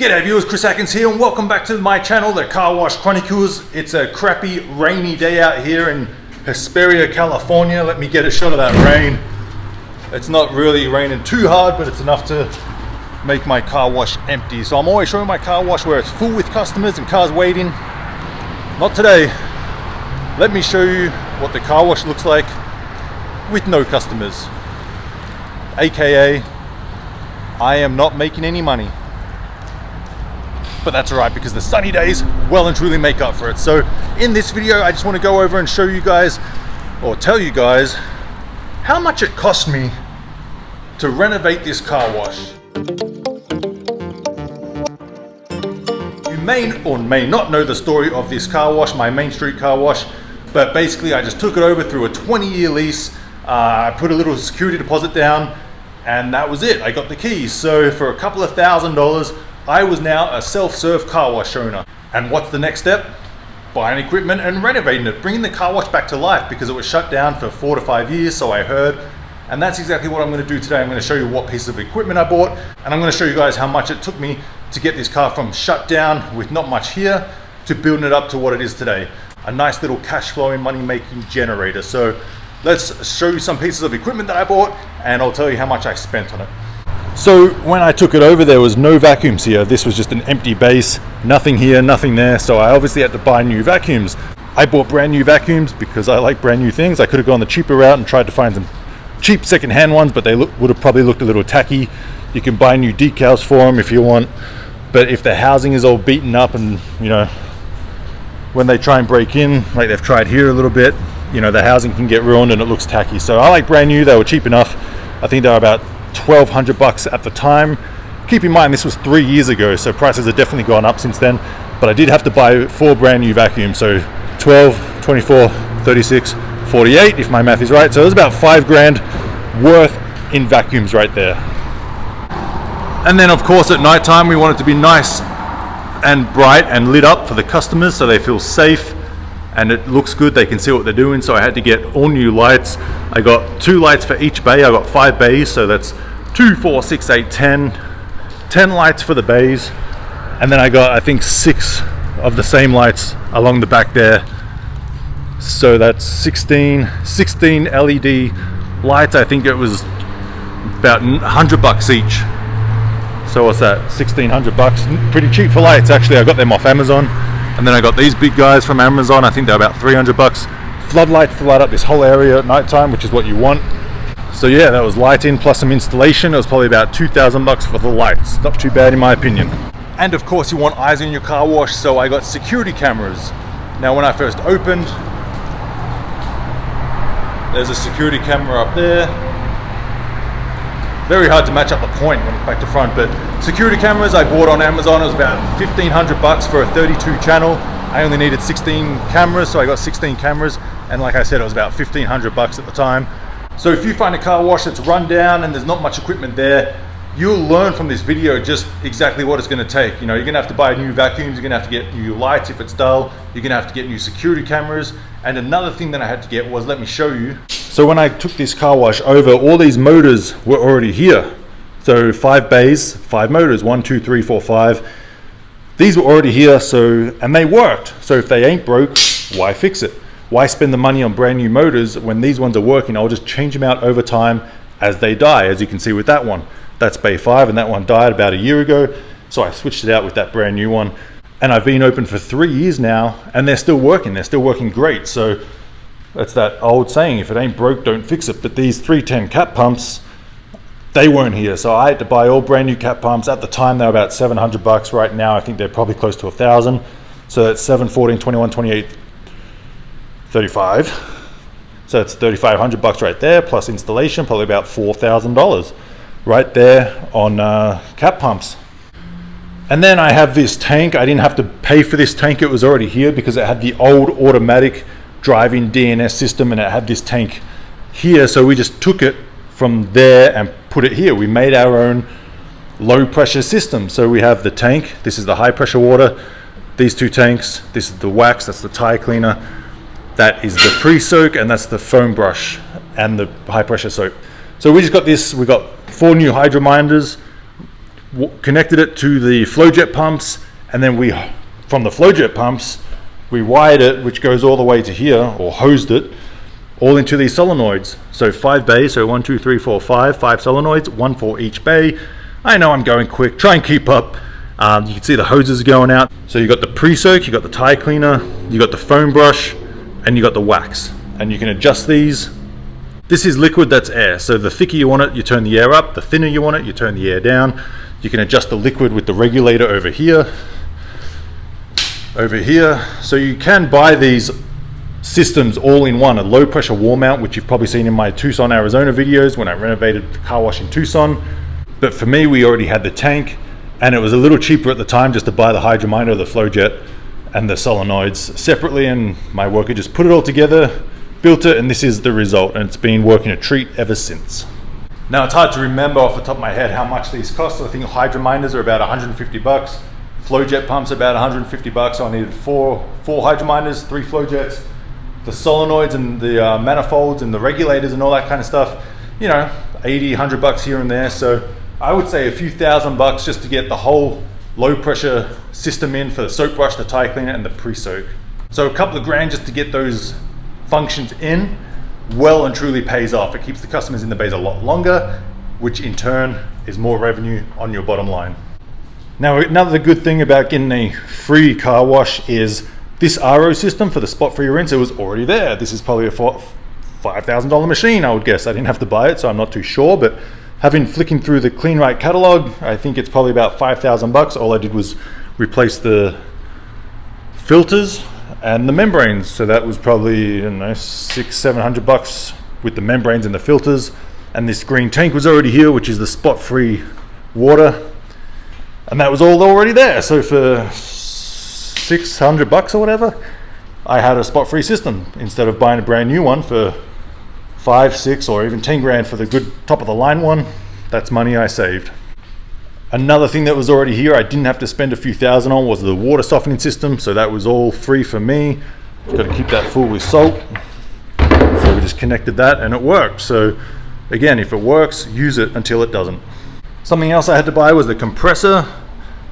G'day viewers, Chris Atkins here and welcome back to my channel, The Car Wash Chronicles. It's a crappy rainy day out here in Hesperia, California. Let me get a shot of that rain. It's not really raining too hard, but it's enough to make my car wash empty. So I'm always showing my car wash where it's full with customers and cars waiting. Not today. Let me show you what the car wash looks like with no customers. AKA, I am not making any money. But that's alright because the sunny days well and truly make up for it. So in this video I just want to go over and show you guys, or tell you guys, how much it cost me to renovate this car wash. You may or may not know the story of this car wash, my Main Street car wash, but basically I just took it over through a 20-year lease. I put a little security deposit down and that was it. I got the keys. So for a couple of $1,000s, I was now a self-serve car wash owner. And what's the next step? Buying equipment and renovating it, bringing the car wash back to life because it was shut down for 4 to 5 years, so I heard. And that's exactly what I'm going to do today. I'm going to show you what piece of equipment I bought, and I'm going to show you guys how much it took me to get this car from shut down with not much here to building it up to what it is today. A nice little cash flowing, money making generator. So let's show you some pieces of equipment that I bought and I'll tell you how much I spent on it. So when I took it over, there was no vacuums here. This was just an empty base, nothing here, nothing there. So I obviously had to buy new vacuums. I bought brand new vacuums because I like brand new things. I could have gone the cheaper route and tried to find some cheap secondhand ones, but they would have probably looked a little tacky. You can buy new decals for them if you want. But if the housing is all beaten up and, you know, when they try and break in, like they've tried here a little bit, you know, the housing can get ruined and it looks tacky. So I like brand new. They were cheap enough. I think they were about $1,200 at the time. Keep in mind this was 3 years ago, so prices have definitely gone up since then, but I did have to buy 4 brand new vacuums, so 12, 24, 36, 48 if my math is right. So it was about $5,000 worth in vacuums right there. And then of course at night time we want it to be nice and bright and lit up for the customers so they feel safe and it looks good, they can see what they're doing. So I had to get all new lights. I got 2 lights for each bay. I got 5 bays, so that's 2, 4, 6, 8, 10 lights for the bays. And then I got, I think, 6 of the same lights along the back there. So that's 16 LED lights. I think it was about $100 each. So what's that, $1,600? Pretty cheap for lights, actually. I got them off Amazon. And then I got these big guys from Amazon. I think they're about $300. Floodlights to light up this whole area at night time, which is what you want. So yeah, that was lighting plus some installation. It was probably about $2,000 for the lights. Not too bad in my opinion. And of course you want eyes on your car wash, so I got security cameras. Now when I first opened, there's a security camera up there. Very hard to match up the point when it's back to front, but security cameras I bought on Amazon. It was about $1,500 for a 32 channel. I only needed 16 cameras, so I got 16 cameras, and like I said, it was about $1,500 at the time. So if you find a car wash that's run down and there's not much equipment there, you'll learn from this video just exactly what it's going to take. You know, you're going to have to buy new vacuums, you're going to have to get new lights if it's dull, you're going to have to get new security cameras. And another thing that I had to get was, let me show you. So when I took this car wash over, all these motors were already here. So 5 bays, 5 motors, 1, 2, 3, 4, 5. These were already here, so, and they worked. So if they ain't broke, why fix it? Why spend the money on brand new motors when these ones are working? I'll just change them out over time as they die, as you can see with that one. That's bay 5 and that one died about a year ago. So I switched it out with that brand new one. And I've been open for 3 years now and they're still working great. So that's that old saying, if it ain't broke, don't fix it. But these 310 cap pumps, they weren't here. So I had to buy all brand new cap pumps. At the time, they were about $700. Right now, I think they're probably close to $1,000. So that's 7, 14, 21, 28, 35. So that's $3,500 right there, plus installation, probably about $4,000 right there on cap pumps. And then I have this tank. I didn't have to pay for this tank. It was already here because it had the old automatic driving DNS system and it had this tank here. So we just took it from there and put it here. We made our own low pressure system. So we have the tank. This is the high pressure water. These 2 tanks. This is the wax. That's the tire cleaner. That is the pre-soak, and that's the foam brush and the high pressure soap. So we just got this. We got 4 new hydro minders. connected it to the flow jet pumps, and then from the flow jet pumps, we wired it, which goes all the way to here, or hosed it, all into these solenoids. So 5 bays, so 1, 2, 3, 4, 5 solenoids, 1 for each bay. I know I'm going quick, try and keep up. You can see the hoses going out. So you got the pre-soak, you got the tire cleaner, you got the foam brush, and you got the wax. And you can adjust these. This is liquid, that's air. So the thicker you want it, you turn the air up. The thinner you want it, you turn the air down. You can adjust the liquid with the regulator over here. So you can buy these systems all in one, a low pressure wall mount, which you've probably seen in my Tucson, Arizona videos when I renovated the car wash in Tucson. But for me, we already had the tank, and it was a little cheaper at the time just to buy the hydrominder, the flow jet, and the solenoids separately, and my worker just put it all together, built it, and this is the result, and it's been working a treat ever since. Now, it's hard to remember off the top of my head how much these cost. I think hydrominders are about 150 bucks. Flow jet pumps about 150 bucks. So I needed four hydrominders, 3 flow jets, the solenoids and the manifolds and the regulators and all that kind of stuff. 80, 100 bucks here and there. So I would say a few $1,000 just to get the whole low pressure system in for the soap brush, the tire cleaner, and the pre-soak. So a couple of grand just to get those functions in, well and truly pays off. It keeps the customers in the bays a lot longer, which in turn is more revenue on your bottom line. Now, another good thing about getting a free car wash is this RO system for the spot-free rinse. It was already there. This is probably a $5,000 machine, I would guess. I didn't have to buy it, so I'm not too sure, but flicking through the Clean Right catalog, I think it's probably about $5,000. All I did was replace the filters and the membranes. So that was probably, $600-700 with the membranes and the filters. And this green tank was already here, which is the spot-free water. And that was all already there. So for $600 or whatever, I had a spot-free system instead of buying a brand new one for 5, 6, or even 10 grand for the good top of the line one. That's money I saved. Another thing that was already here, I didn't have to spend a few thousand on, was the water softening system. So that was all free for me. Got to keep that full with salt. So we just connected that and it worked. So again, if it works, use it until it doesn't. Something else I had to buy was the compressor.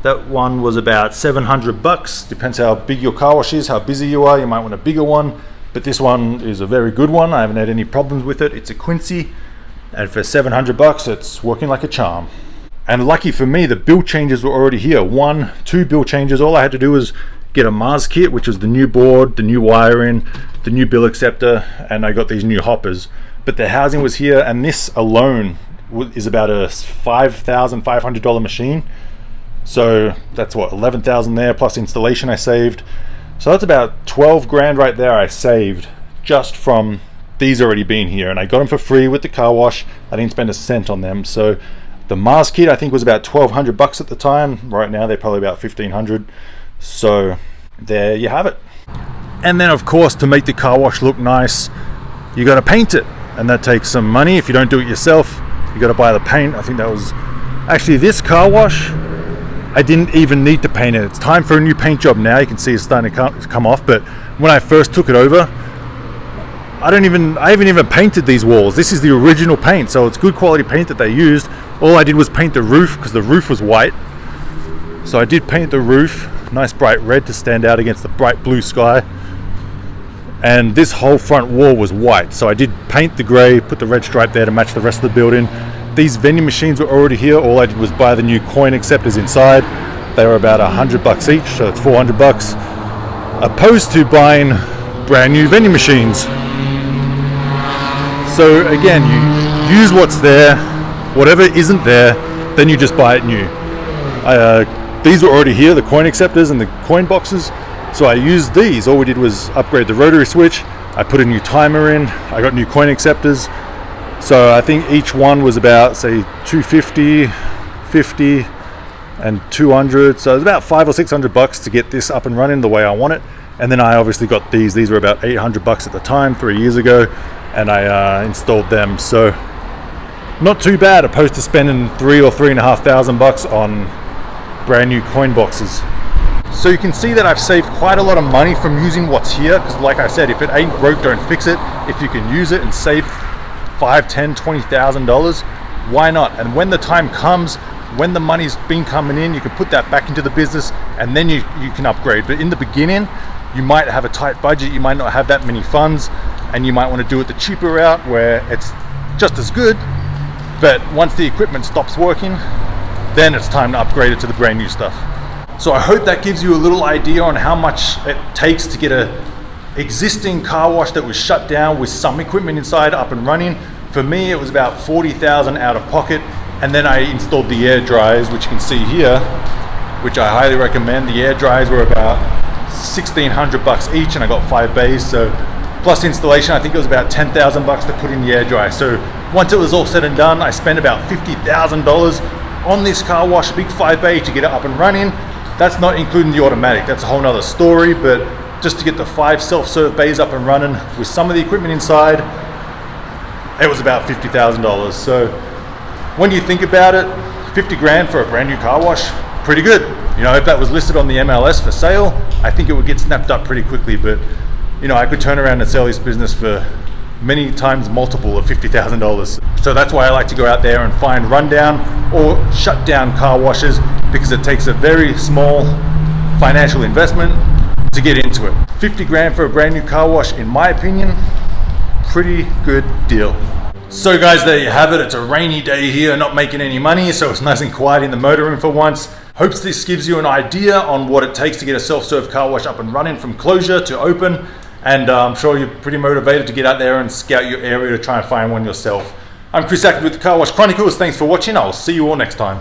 That one was about $700. Depends how big your car wash is, how busy you are. You might want a bigger one. But this one is a very good one. I haven't had any problems with it. It's a Quincy, and for $700, it's working like a charm. And lucky for me, the bill changes were already here. 1, 2 bill changes. All I had to do was get a Mars kit, which was the new board, the new wiring, the new bill acceptor, and I got these new hoppers. But the housing was here, and this alone is about a $5,500 machine. So that's what, 11,000 there plus installation I saved. So that's about 12 grand right there I saved just from these already being here, and I got them for free with the car wash. I didn't spend a cent on them. So the Mars kit I think was about $1,200 at the time. Right now they're probably about $1,500. So there you have it. And then of course, to make the car wash look nice, you got to paint it, and that takes some money. If you don't do it yourself, you got to buy the paint. I think that was actually this car wash, I didn't even need to paint it. It's time for a new paint job now. You can see it's starting to come off, but when I first took it over, I haven't even painted these walls. This is the original paint, so it's good quality paint that they used. All I did was paint the roof because the roof was white. So I did paint the roof, nice bright red to stand out against the bright blue sky. And this whole front wall was white. So I did paint the gray, put the red stripe there to match the rest of the building. These vending machines were already here. All I did was buy the new coin acceptors inside. They were about $100 each, so it's $400, opposed to buying brand new vending machines. So again, you use what's there. Whatever isn't there, then you just buy it new. These were already here, the coin acceptors and the coin boxes. So I used these. All we did was upgrade the rotary switch. I put a new timer in. I got new coin acceptors. So I think each one was about, say, $250, $50, and $200. So it's about $500 or $600 to get this up and running the way I want it. And then I obviously got these. These were about $800 at the time, 3 years ago, and I installed them. So not too bad, opposed to spending $3,000 or $3,500 on brand new coin boxes. So you can see that I've saved quite a lot of money from using what's here, because like I said, if it ain't broke, don't fix it. If you can use it and save $5,000, $10,000, $20,000, why not? And when the time comes, when the money's been coming in, you can put that back into the business, and then you can upgrade. But in the beginning, you might have a tight budget, you might not have that many funds, and you might want to do it the cheaper route where it's just as good, but once the equipment stops working, then it's time to upgrade it to the brand new stuff. So I hope that gives you a little idea on how much it takes to get a existing car wash that was shut down with some equipment inside up and running. For me, it was about 40,000 out of pocket, and then I installed the air dryers, which you can see here, which I highly recommend. The air dryers were about 1,600 bucks each, and I got 5 bays. So plus installation, I think it was about 10,000 bucks to put in the air dryer. So once it was all said and done, I spent about $50,000 on this car wash, big 5 bay, to get it up and running. That's not including the automatic, that's a whole nother story, but just to get the 5 self-serve bays up and running with some of the equipment inside, it was about $50,000. So when you think about it, 50 grand for a brand new car wash, pretty good. You know, if that was listed on the MLS for sale, I think it would get snapped up pretty quickly. But you know, I could turn around and sell this business for many times multiple of $50,000. So that's why I like to go out there and find rundown or shut down car washes, because it takes a very small financial investment to get into it. 50 grand for a brand new car wash, in my opinion, pretty good deal. So guys, there you have it. It's a rainy day here, not making any money, so it's nice and quiet in the motorroom for once. Hopes this gives you an idea on what it takes to get a self-serve car wash up and running from closure to open, and I'm sure you're pretty motivated to get out there and scout your area to try and find one yourself. I'm Chris Ackett with the Car Wash Chronicles. Thanks for watching. I'll see you all next time.